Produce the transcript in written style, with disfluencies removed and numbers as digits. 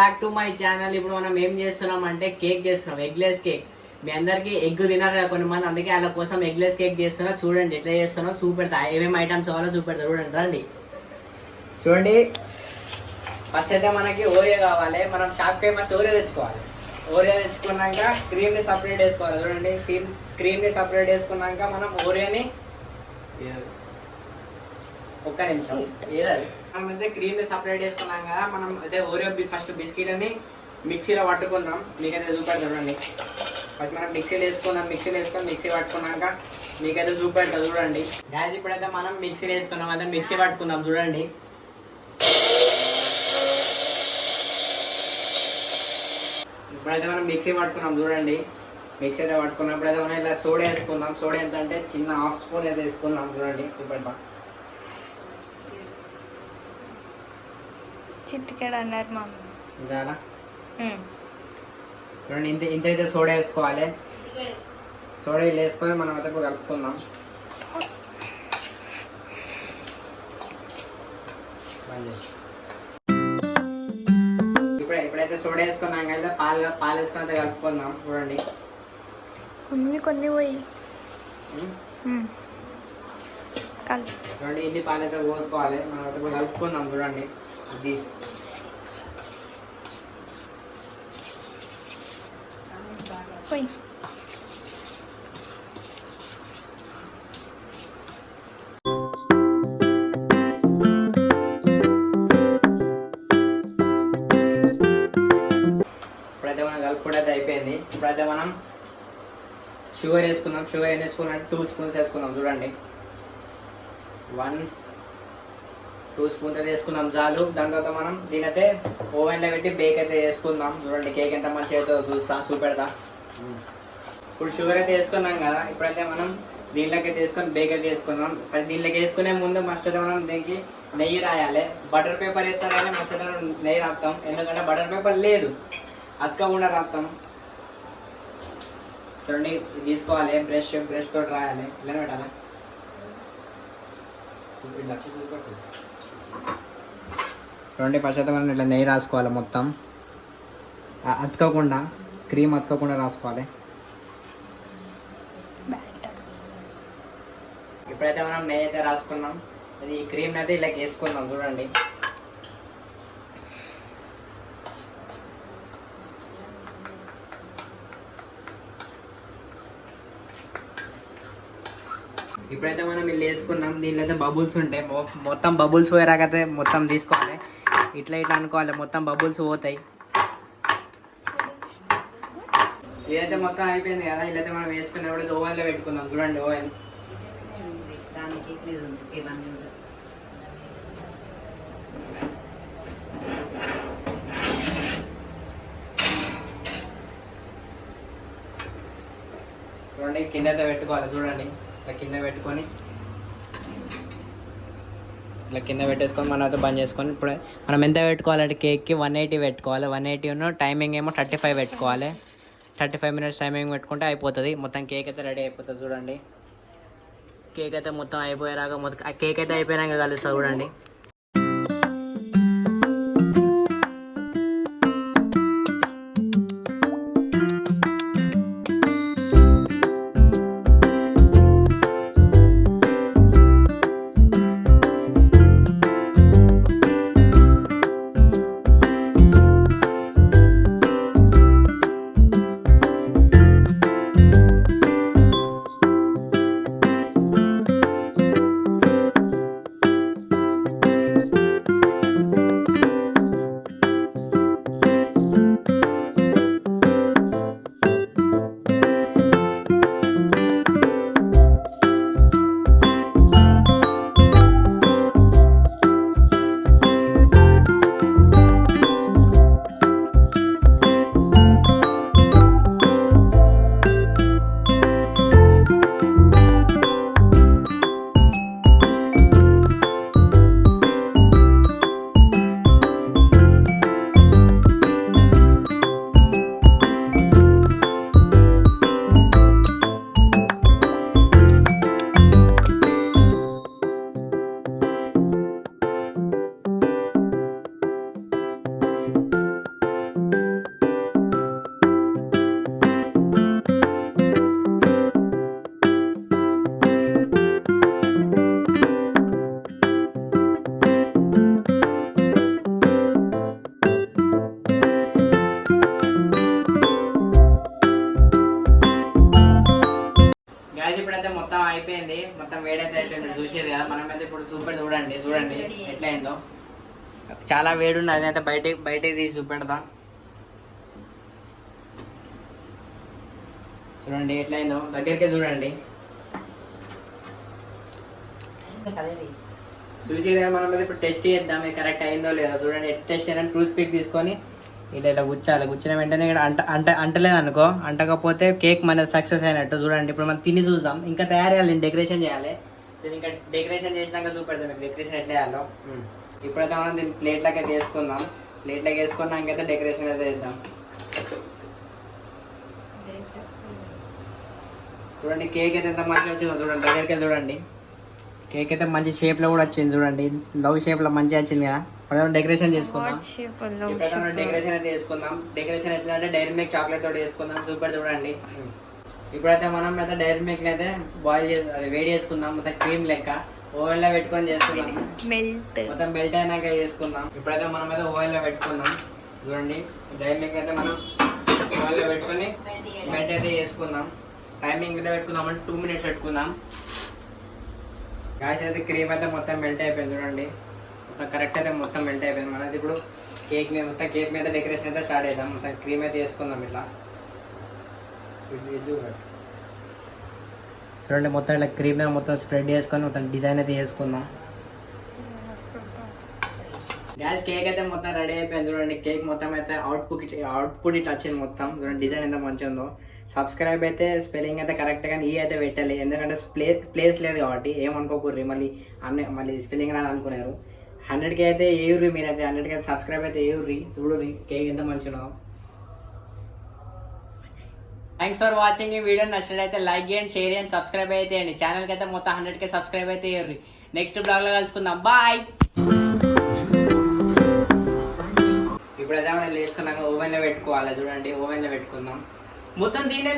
Back to my channel. ఇప్పుడు మనం ఏం చేస్తున్నాం అంటే కేక్ చేస్తున్నాం, ఎగ్లెస్ కేక్. మీ అందరికి ఎగ్ తినారు కదా కొంతమంది, అందుకే వాళ్ళ కోసం ఎగ్లెస్ కేక్ చేస్తున్నా. చూడండి ఎట్లా చేస్తున్నా, చూపెడతా ఏమేమి ఐటమ్స్ కావాలో చూపెడతా. చూడండి రండి, చూడండి. ఫస్ట్ అయితే మనకి ఓరియో కావాలి. మనం షాప్కి ఫస్ట్ ఓరియో తెచ్చుకోవాలి. ఓరియో తెచ్చుకున్నాక క్రీమ్ని సపరేట్ వేసుకోవాలి. చూడండి, క్రీమ్ని సపరేట్ వేసుకున్నాక మనం ఓరియోని ఒక్క నిమిషం ఏదాది మనం అయితే క్రీమ్ని సపరేట్ చేసుకున్నాం కదా. మనం అయితే ఓరియో ఫస్ట్ బిస్కెట్ అని మిక్సీలో పట్టుకుందాం. మీకైతే చూపెడతా చూడండి. ఫస్ట్ మనం మిక్సీలో వేసుకుందాం. మిక్సీ పట్టుకున్నాక మీకైతే చూపెడతా చూడండి. గ్యాస్ ఇప్పుడైతే మనం మిక్సీలో వేసుకున్నాం, అయితే మిక్సీ పట్టుకుందాం చూడండి. ఇప్పుడైతే మనం మిక్సీ పట్టుకున్నాం చూడండి. మిక్సీ అయితే పట్టుకున్నప్పుడు అయితే మనం ఇలా సోడా వేసుకుందాం. సోడా ఎంత అంటే చిన్న హాఫ్ స్పూన్ అయితే వేసుకుందాం చూడండి. చూపెడతా చిటికెడు అన్నారు మా ఇదాలా చూడండి. ఇంత అయితే సోడా వేసుకోవాలి. సోడా ఇలా వేసుకొని మనం అయితే ఇప్పుడు కలుపుకుందాం. ఇప్పుడైతే సోడా వేసుకున్నాం కదా, పాలు వేసుకొని అయితే కలుపుకుందాం చూడండి. కొన్ని పోయి చూడండి, ఇన్ని పాలు అయితే పోసుకోవాలి. మనం అయితే ఇప్పుడు కలుపుకుందాం చూడండి. ఇది పోయి ఇప్పుడైతే మనం కలుపుకోవడం అయితే అయిపోయింది. ఇప్పుడైతే మనం షుగర్ వేసుకుందాం. షుగర్ ఎన్ని స్పూన్ అంటే 2 స్పూన్స్ వేసుకుందాం చూడండి. 1-2 స్పూన్స్ అయితే వేసుకుందాం చాలు. దాని తర్వాత మనం దీనైతే ఓవెన్లో పెట్టి బేక్ అయితే వేసుకుందాం చూడండి. కేక్ ఎంత మంచిగా అవుతుందో చూపెడతా. ఇప్పుడు షుగర్ అయితే వేసుకున్నాం కదా. ఇప్పుడైతే మనం దీనిలోకి అయితే వేసుకొని బేక్ అయితే వేసుకుందాం. దీనిలోకి వేసుకునే ముందు మస్ట్ అయితే మనం దీనికి నెయ్యి రాయాలి. బటర్ పేపర్ వేస్తారని మస్ట్ అయితే నెయ్యి రాస్తాం, ఎందుకంటే బటర్ పేపర్ లేదు, అతకకుండా రాస్తాం. చూడండి, తీసుకోవాలి బ్రష్ తోటి రాయాలి. ఇలా పెట్టాలి. చూడండి, ఫస్ట్ అయితే మనం ఇట్లా నెయ్యి రాసుకోవాలి. మొత్తం అతకకుండా, క్రీమ్ అతకకుండా రాసుకోవాలి. ఇప్పుడైతే మనం నెయ్యి అయితే రాసుకున్నాం. అది ఈ క్రీమ్ అయితే ఇలా వేసుకుందాం చూడండి. ఇప్పుడైతే మనం ఇల్లు వేసుకున్నాం. దీనిలో అయితే బబుల్స్ ఉంటాయి. మొత్తం బబుల్స్ పోయేరాకైతే మొత్తం తీసుకోవాలి. ఇట్లా అనుకోవాలి, మొత్తం బబుల్స్ పోతాయి. ఇదైతే మొత్తం అయిపోయింది కదా. ఇదైతే మనం వేసుకున్నప్పుడు ఓవెన్లో పెట్టుకుందాం చూడండి. ఓవెన్ చూడండి, కింద అయితే పెట్టుకోవాలి చూడండి. ఇట్లా కింద పెట్టుకొని ఇట్లా కింద పెట్టేసుకొని మనం అయితే బంద్ చేసుకొని, ఇప్పుడు మనం ఎంత పెట్టుకోవాలంటే కేక్కి 180 పెట్టుకోవాలి. 180 టైమింగ్ ఏమో 35 పెట్టుకోవాలి. 35 మినిట్స్ టైమింగ్ పెట్టుకుంటే అయిపోతుంది. మొత్తం కేక్ అయితే రెడీ అయిపోతుంది చూడండి. కేక్ అయితే మొత్తం అయిపోయేలాగా కేక్ అయితే అయిపోయినాక కలుస్తా చూడండి. గాయస్ ఇప్పుడైతే మొత్తం అయిపోయింది, మొత్తం వేడైతే అయిపోయింది, మీరు చూసారు కదా. మనం అయితే ఇప్పుడు సూపర్ చూడండి ఎట్లా అయిందో. చాలా వేడి ఉంది, అదైతే బయటికి తీసి చూపెడతా. చూడండి ఎట్లా అయిందో, దగ్గరికే చూడండి. చూసి మనం అయితే ఇప్పుడు టెస్ట్ చేద్దాం, ఇది కరెక్ట్ అయిందో లేదో. చూడండి ఎట్లా టెస్ట్ చేయాలని టూత్ పిక్ తీసుకొని ఇలా గుచ్చాలి. గుచ్చిన వెంటనే ఇక్కడ అంటలేదు అనుకో, అంటకపోతే కేక్ మన సక్సెస్ అయినట్టు. చూడండి ఇప్పుడు మనం తిని చూద్దాం. ఇంకా తయారు చేయాలి, డెకరేషన్ చేయాలి. దీన్ని ఇంకా డెకరేషన్ చేసినాక చూపెడతాం మీకు డెకరేషన్ ఎట్లా చేయాలో. ఇప్పుడైతే మనం దీన్ని ప్లేట్లోకి అయితే వేసుకుందాం. ప్లేట్లోకి వేసుకున్నాకైతే డెకరేషన్ అయితే చేద్దాం. చూడండి కేక్ అయితే ఎంత మంచిగా వచ్చిందో చూడండి, దగ్గరికి చూడండి. కేక్ అయితే మంచి షేప్లో కూడా వచ్చింది చూడండి, లవ్ షేప్లో మంచిగా వచ్చింది కదా. ఇప్పుడు డెకరేషన్ చేసుకుందాం. డెకరేషన్ అయితే చేసుకుందాం. డెకరేషన్ ఎట్లా అంటే డైరీ మిల్క్ చాక్లెట్ తోటి చేసుకుందాం. సూపర్ చూడండి. ఇప్పుడైతే మనం అయితే డైరీ మిల్క్ అయితే బాయిల్ చేసి వేడి చేసుకుందాం. మొత్తం క్రీమ్ లెక్క ఓవెన్ లో పెట్టుకొని చేసుకుందాం. మొత్తం మెల్ట్ అయినాక చేసుకుందాం. ఇప్పుడైతే మనం అయితే ఓవెన్ లో పెట్టుకుందాం. చూడండి డైరీ మిల్క్ అయితే మనం ఓవెన్ లో పెట్టుకొని మెల్ట్ అయితే చేసుకుందాం. టైమింగ్ అయితే పెట్టుకుందాం అంటే 2 minutes పెట్టుకుందాం. గాయస్ అయితే క్రీమ్ అయితే మొత్తం మెల్ట్ అయిపోయింది చూడండి, మొత్తం కరెక్ట్ అయితే మొత్తం మెల్ట్ అయిపోయింది. మనది ఇప్పుడు కేక్ మీద డెకరేషన్ అయితే స్టార్ట్ చేద్దాం. మొత్తం క్రీమ్ అయితే వేసుకుందాం ఇట్లా. చూడండి మొత్తం ఇట్లా క్రీమ్ మీద మొత్తం స్ప్రెడ్ చేసుకొని మొత్తం డిజైన్ అయితే చేసుకుందాం. గ్యాస్ కేక్ అయితే మొత్తం రెడీ అయిపోయింది చూడండి. కేక్ మొత్తం అయితే అవుట్పుట్ ఇట్లా వచ్చింది మొత్తం. చూడండి డిజైన్ ఎంత మంచిగా ఉందో. సబ్స్క్రైబ్ అయితే స్పెల్లింగ్ అయితే కరెక్ట్గా ఈ అయితే పెట్టాలి, ఎందుకంటే ప్లేస్ లేదు కాబట్టి ఏమనుకోకూర్రి. మళ్ళీ స్పెల్లింగ్ రాదు అనుకున్నారు. 100K అయితే ఏయుర్రి, మీరైతే 100K అయితే సబ్స్క్రైబ్ అయితే ఏయుర్రి. చూడుర్రి కేక్ ఎంత మంచిగా. Thanks for watching. ఈ వీడియో నచ్చినట్లయితే లైక్ చేయండి, షేర్ చేయండి, సబ్స్క్రైబ్ అయితే చేయండి. ఛానల్కి అయితే మొత్తం 100K సబ్స్క్రైబ్ అయితే ఏయుర్రి. నెక్స్ట్ బ్లాగ్లో కలుసుకుందాం. బాయ్. ఇప్పుడైతే మనం వేసుకున్నాక ఓవెన్లో పెట్టుకోవాలి. చూడండి ఓవెన్లో పెట్టుకుందాం. మొత్తం దీని